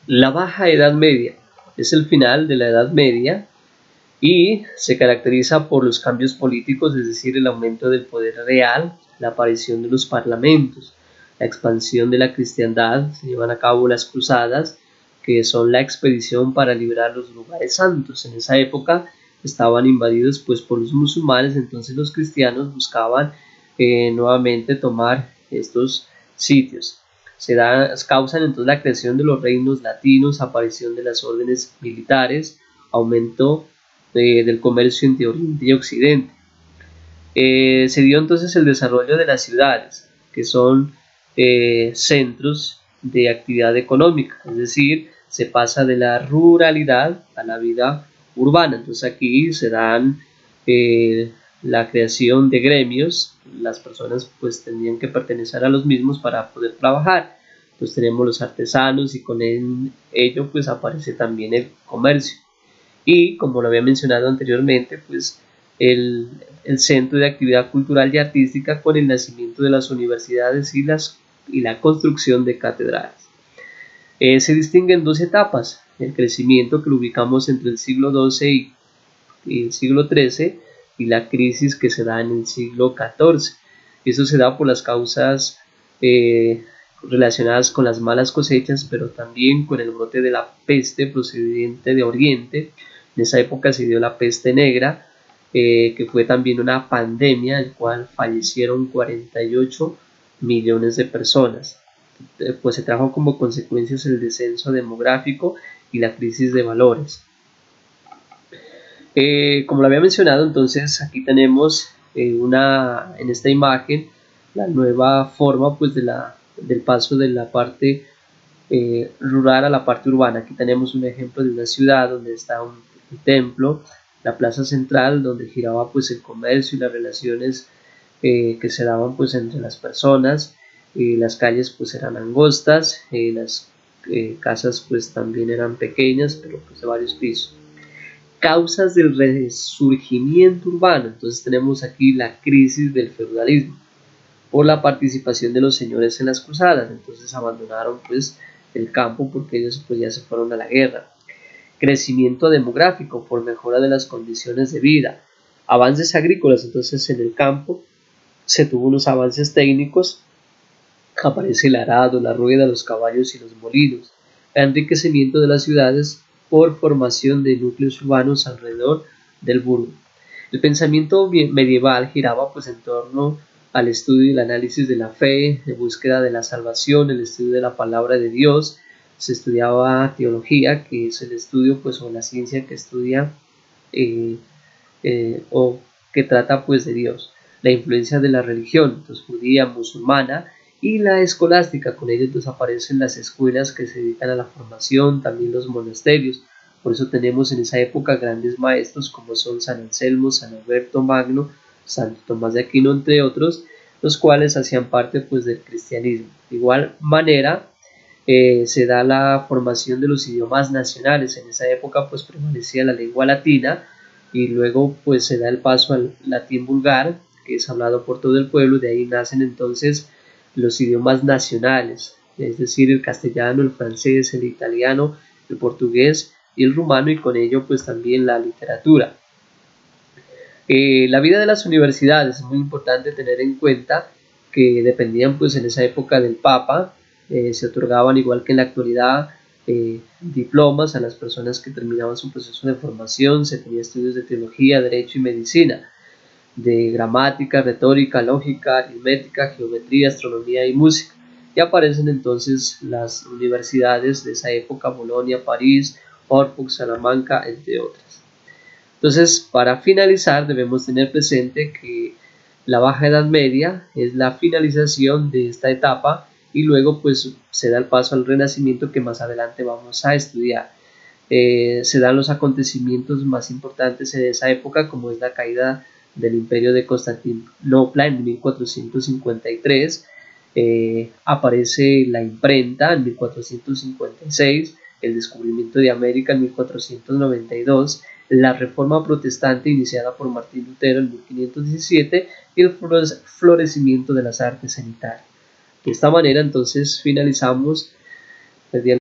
La Baja Edad Media es el final de la Edad Media y se caracteriza por los cambios políticos, es decir, el aumento del poder real, la aparición de los parlamentos, la expansión de la cristiandad, se llevan a cabo las cruzadas, que son la expedición para liberar los lugares santos. En esa época estaban invadidos pues por los musulmanes, entonces los cristianos buscaban nuevamente tomar estos sitios. Causan entonces la creación de los reinos latinos, aparición de las órdenes militares, aumento del comercio entre Oriente y Occidente. Se dio entonces el desarrollo de las ciudades, que son centros de actividad económica, es decir, se pasa de la ruralidad a la vida urbana. Entonces aquí se dan la creación de gremios, las personas pues tendrían que pertenecer a los mismos para poder trabajar. Entonces tenemos los artesanos y con ello pues aparece también el comercio. Y como lo había mencionado anteriormente, pues el centro de actividad cultural y artística con el nacimiento de las universidades y la construcción de catedrales. Se distinguen dos etapas: el crecimiento, que lo ubicamos entre el siglo XII y el siglo XIII, y la crisis que se da en el siglo XIV. Eso se da por las causas relacionadas con las malas cosechas, pero también con el brote de la peste procedente de Oriente. En esa época se dio la peste negra, que fue también una pandemia, en la cual fallecieron 48 millones de personas. Pues se trajo como consecuencias el descenso demográfico y la crisis de valores. Como lo había mencionado, entonces aquí tenemos en esta imagen la nueva forma pues del paso de la parte rural a la parte urbana. Aquí tenemos un ejemplo de una ciudad donde está un templo, la plaza central donde giraba pues el comercio y las relaciones que se daban pues entre las personas. Las calles pues eran angostas, las casas pues también eran pequeñas, pero pues de varios pisos. Causas del resurgimiento urbano. Entonces tenemos aquí la crisis del feudalismo por la participación de los señores en las cruzadas. Entonces abandonaron pues el campo porque ellos pues ya se fueron a la guerra. Crecimiento demográfico por mejora de las condiciones de vida. Avances agrícolas. Entonces en el campo se tuvo unos avances técnicos, aparece el arado, la rueda, los caballos y los molinos. Enriquecimiento de las ciudades por formación de núcleos urbanos alrededor del burgo. El pensamiento medieval giraba pues en torno al estudio y el análisis de la fe, de búsqueda de la salvación, el estudio de la palabra de Dios. Se estudiaba teología, que es el estudio pues o la ciencia que estudia o que trata pues de Dios. La influencia de la religión, entonces judía, musulmana, y la escolástica. Con ello entonces aparecen las escuelas que se dedican a la formación, también los monasterios. Por eso tenemos en esa época grandes maestros como son San Anselmo, San Alberto Magno, Santo Tomás de Aquino, entre otros, los cuales hacían parte pues del cristianismo. De igual manera se da la formación de los idiomas nacionales. En esa época pues prevalecía la lengua latina y luego pues se da el paso al latín vulgar, que es hablado por todo el pueblo. De ahí nacen entonces los idiomas nacionales, es decir, el castellano, el francés, el italiano, el portugués y el rumano, y con ello pues también la literatura. La vida de las universidades es muy importante tener en cuenta que dependían pues en esa época del Papa. Se otorgaban, igual que en la actualidad, diplomas a las personas que terminaban su proceso de formación. Se tenía estudios de teología, derecho y medicina, de gramática, retórica, lógica, aritmética, geometría, astronomía y música. Y aparecen entonces las universidades de esa época: Bolonia, París, Oxford, Salamanca, entre otras. Entonces, para finalizar, debemos tener presente que la Baja Edad Media es la finalización de esta etapa y luego pues se da el paso al Renacimiento, que más adelante vamos a estudiar. Se dan los acontecimientos más importantes en esa época, como es la caída del Imperio de Constantinopla en 1453, aparece la imprenta en 1456, el descubrimiento de América en 1492, la Reforma Protestante iniciada por Martín Lutero en 1517 y el florecimiento de las artes sanitarias. De esta manera entonces finalizamos el día